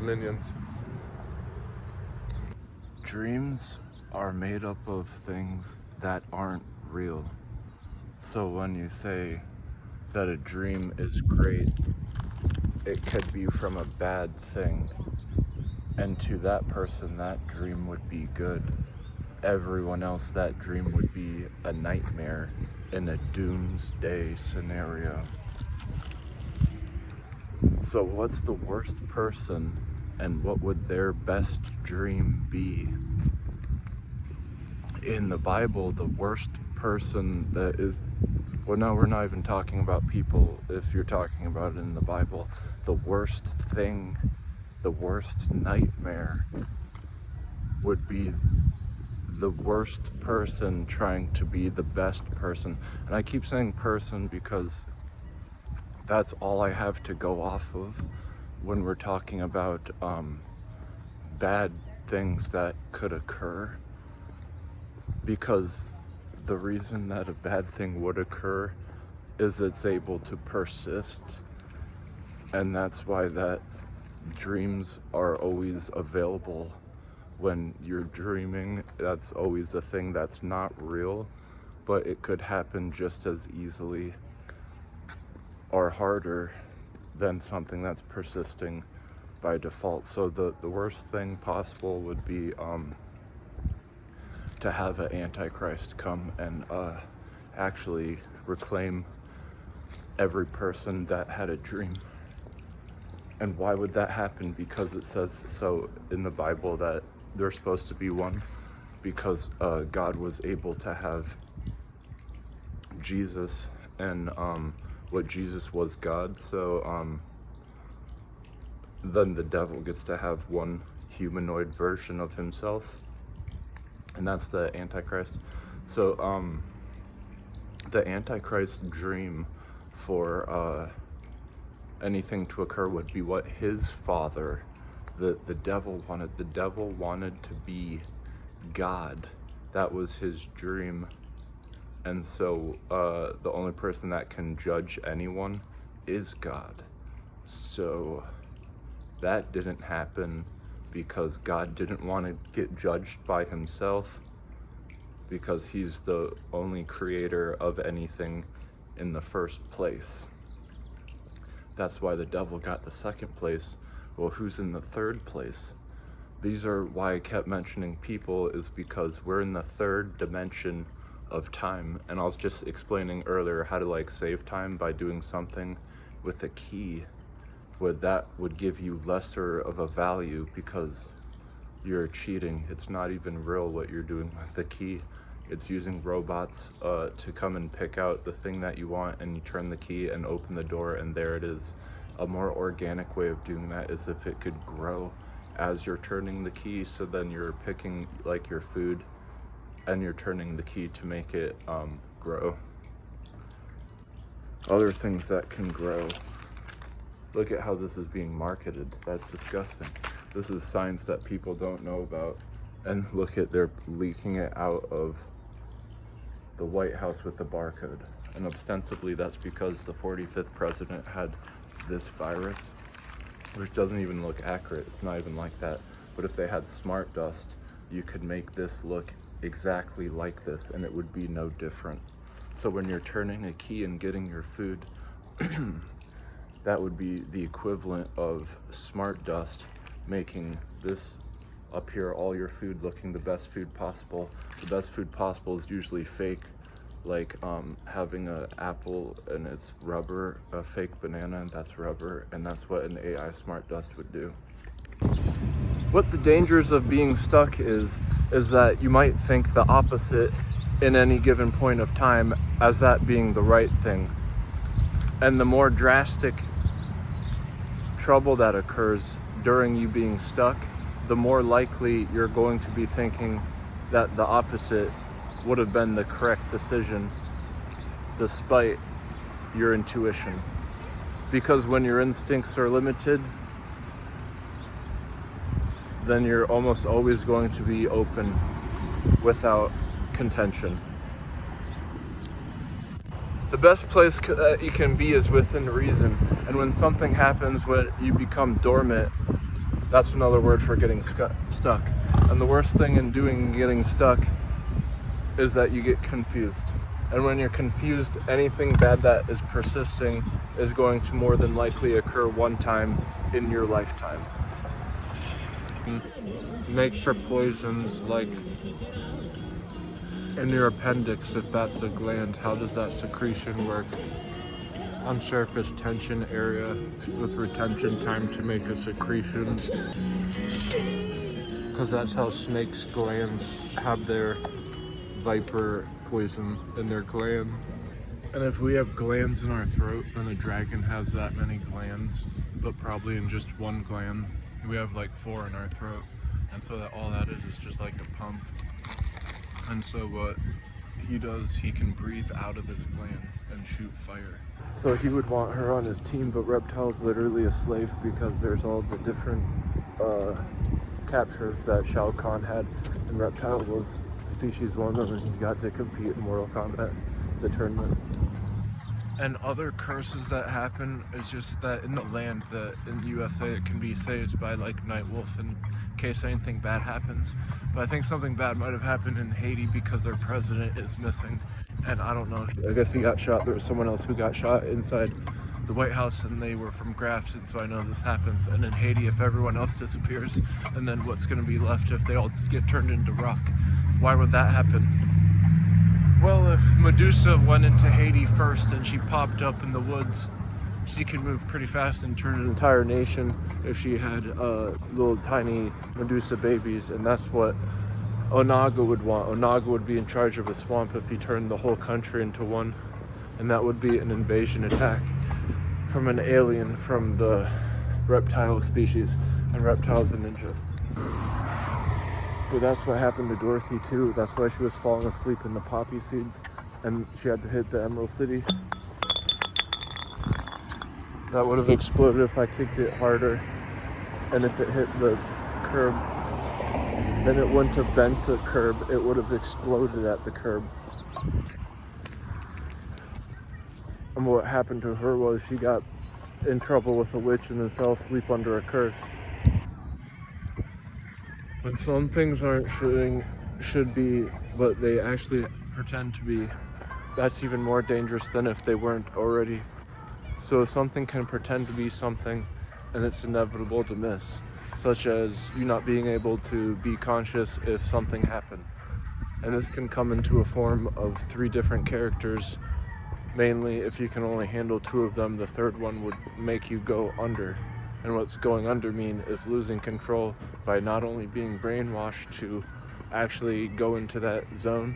minions. Dreams are made up of things that aren't real. So when you say that a dream is great, it could be from a bad thing. And to that person, that dream would be good. Everyone else, that dream would be a nightmare in a doomsday scenario. So what's the worst person and what would their best dream be? In the Bible, the worst person that is, well, no, we're not even talking about people. If you're talking about it in the Bible, the worst thing, the worst nightmare would be the worst person trying to be the best person. And I keep saying person because that's all I have to go off of when we're talking about bad things that could occur. Because the reason that a bad thing would occur is it's able to persist. And that's why that dreams are always available. When you're dreaming, that's always a thing that's not real, but it could happen just as easily or harder than something that's persisting by default. So the worst thing possible would be to have an antichrist come and actually reclaim every person that had a dream. And why would that happen? Because it says so in the Bible that there's supposed to be one, because God was able to have Jesus, and what Jesus was God. So then the devil gets to have one humanoid version of himself, and that's the Antichrist. So the Antichrist dream for anything to occur would be what his father, the devil wanted. The devil wanted to be God. That was his dream. And so the only person that can judge anyone is God. So that didn't happen because God didn't want to get judged by himself, because he's the only creator of anything in the first place. That's why the devil got the second place. Well, who's in the third place? These are why I kept mentioning people, is because we're in the third dimension of time. And I was just explaining earlier how to save time by doing something with a key. That would give you lesser of a value because you're cheating. It's not even real what you're doing with the key. It's using robots to come and pick out the thing that you want, and you turn the key and open the door, and there it is. A more organic way of doing that is if it could grow as you're turning the key. So then you're picking your food and you're turning the key to make it grow. Other things that can grow. Look at how this is being marketed. That's disgusting. This is science that people don't know about. And look at, they're leaking it out of the White House with the barcode. And ostensibly that's because the 45th president had this virus, which doesn't even look accurate. It's not even like that. But if they had smart dust, you could make this look exactly like this and it would be no different. So when you're turning a key and getting your food, that would be the equivalent of smart dust making this up here, all your food looking the best food possible. The best food possible is usually fake, like having an apple and it's rubber, a fake banana and that's rubber, and that's what an AI smart dust would do. What the dangers of being stuck is that you might think the opposite in any given point of time as that being the right thing. And the more drastic trouble that occurs during you being stuck, the more likely you're going to be thinking that the opposite would have been the correct decision, despite your intuition. Because when your instincts are limited, then you're almost always going to be open without contention. The best place that you can be is within reason. And when something happens, when you become dormant, That's another word for getting stuck. And the worst thing in getting stuck is that you get confused. And when you're confused, anything bad that is persisting is going to more than likely occur one time in your lifetime. Make for poisons like in your appendix, if that's a gland, how does that secretion work? On surface tension area with retention time to make a secretion. Because that's how snakes' glands have their viper poison in their gland. And if we have glands in our throat, then a dragon has that many glands, but probably in just one gland. We have like 4 in our throat. And so that all that is just like a pump. And so what he does, he can breathe out of his glands and shoot fire. So he would want her on his team, but Reptile's literally a slave because there's all the different captures that Shao Kahn had, and Reptile was species 1 of them, and he got to compete in Mortal Kombat, the tournament. And other curses that happen is just that in the land, that in the USA, it can be saved by like Nightwolf in case anything bad happens. But I think something bad might have happened in Haiti because their president is missing. And I don't know, I guess he got shot. There was someone else who got shot inside the White House, and they were from Grafton, so I know this happens. And in Haiti, if everyone else disappears, and then what's gonna be left if they all get turned into rock? Why would that happen? Well, if Medusa went into Haiti first and she popped up in the woods, she could move pretty fast and turn an entire nation if she had little tiny Medusa babies, and that's what Onaga would want. Onaga would be in charge of a swamp if he turned the whole country into one, and that would be an invasion attack from an alien from the reptile species, and Reptile's a ninja. But that's what happened to Dorothy too. That's why she was falling asleep in the poppy seeds and she had to hit the Emerald City. That would have exploded if I kicked it harder, and if it hit the curb, then it wouldn't have bent the curb, it would have exploded at the curb. And what happened to her was she got in trouble with a witch and then fell asleep under a curse. When some things aren't should be, but they actually pretend to be, that's even more dangerous than if they weren't already. So something can pretend to be something, and it's inevitable to miss, such as you not being able to be conscious if something happened. And this can come into a form of 3 different characters. Mainly, if you can only handle 2 of them, the third one would make you go under. And what's going under mean is losing control by not only being brainwashed to actually go into that zone,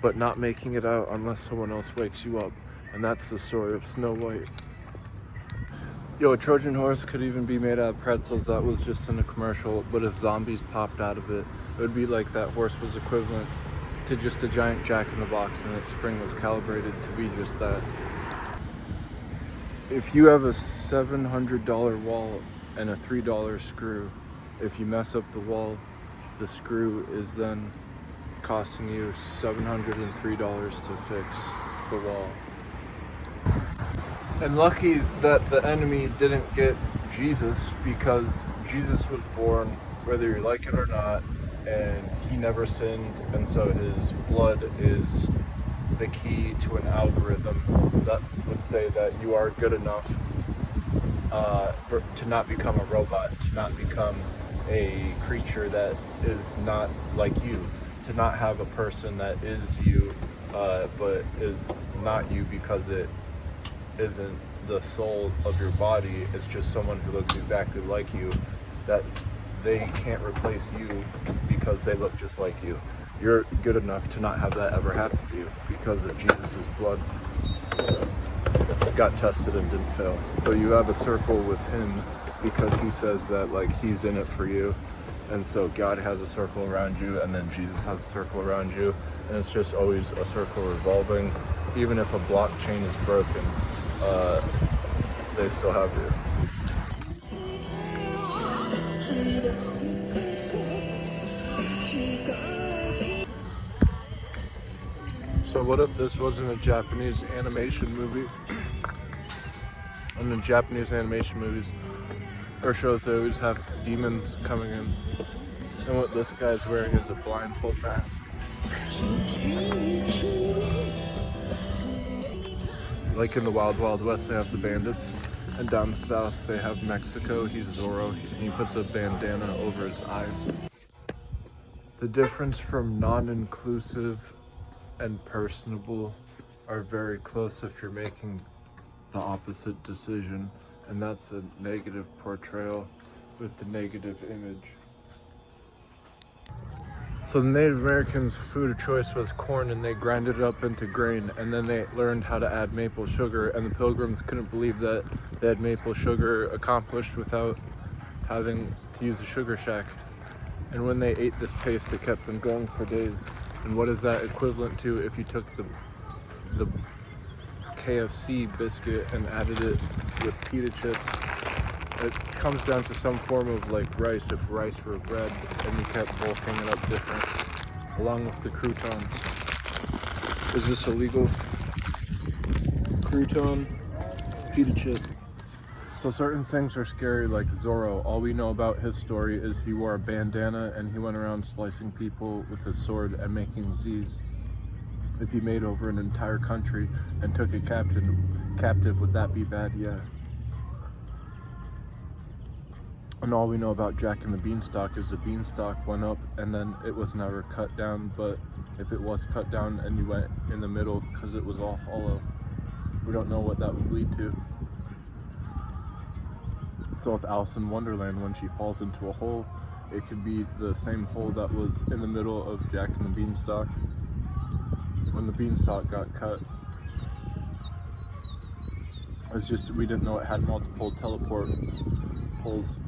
but not making it out unless someone else wakes you up. And that's the story of Snow White. Yo, a Trojan horse could even be made out of pretzels. That was just in a commercial, but if zombies popped out of it, it would be like that horse was equivalent to just a giant jack-in-the-box, and its spring was calibrated to be just that. If you have a $700 wall and a $3 screw, if you mess up the wall, the screw is then costing you $703 to fix the wall. And lucky that the enemy didn't get Jesus, because Jesus was born whether you like it or not, and he never sinned, and so his blood is the key to an algorithm that would say that you are good enough to not become a robot, to not become a creature that is not like you, to not have a person that is you, but is not you because it isn't the soul of your body. It's just someone who looks exactly like you, that they can't replace you because they look just like you. You're good enough to not have that ever happen to you because of Jesus' blood got tested and didn't fail. So you have a circle with him because he says that like he's in it for you. And so God has a circle around you, and then Jesus has a circle around you, and it's just always a circle revolving. Even if a blockchain is broken, they still have you. So what if this wasn't a Japanese animation movie? And in Japanese animation movies, Or shows they always have demons coming in. And what this guy's wearing is a blindfold mask. Like in the Wild Wild West, they have the bandits. And down south, they have Mexico. He's Zorro. He puts a bandana over his eyes. The difference from non-inclusive and personable are very close if you're making the opposite decision. And that's a negative portrayal with the negative image. So the Native Americans' food of choice was corn, and they grinded it up into grain, and then they learned how to add maple sugar, and the Pilgrims couldn't believe that they had maple sugar accomplished without having to use a sugar shack. And when they ate this paste, it kept them going for days. And what is that equivalent to if you took the KFC biscuit and added it with pita chips? It comes down to some form of like rice, if rice were bread, and you kept both hanging up different, along with the croutons. Is this illegal? Crouton, pita chip. So certain things are scary, like Zorro. All we know about his story is he wore a bandana and he went around slicing people with his sword and making Z's. If he made over an entire country and took it captive, would that be bad? Yeah. And all we know about Jack and the Beanstalk is the beanstalk went up and then it was never cut down, but if it was cut down and you went in the middle because it was all hollow, we don't know what that would lead to. So with Alice in Wonderland, when she falls into a hole, it could be the same hole that was in the middle of Jack and the Beanstalk when the beanstalk got cut. It's just we didn't know it had multiple teleport holes.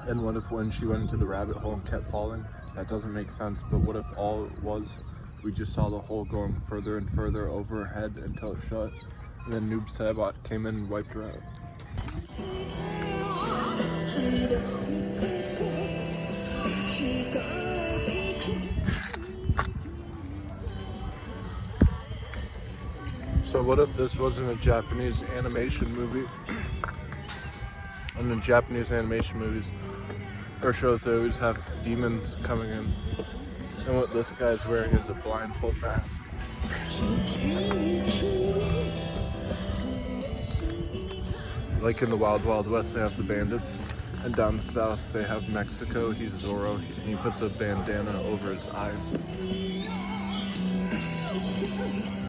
And what if when she went into the rabbit hole and kept falling? That doesn't make sense, but what if all it was, we just saw the hole going further and further over her head until it shut, and then Noob Saibot came in and wiped her out. So what if this wasn't a Japanese animation movie? And in Japanese animation movies or shows, they always have demons coming in. And what this guy's wearing is a blindfold mask. Like in the Wild Wild West, they have the bandits. And down south, they have Mexico. He's Zorro. He puts a bandana over his eyes.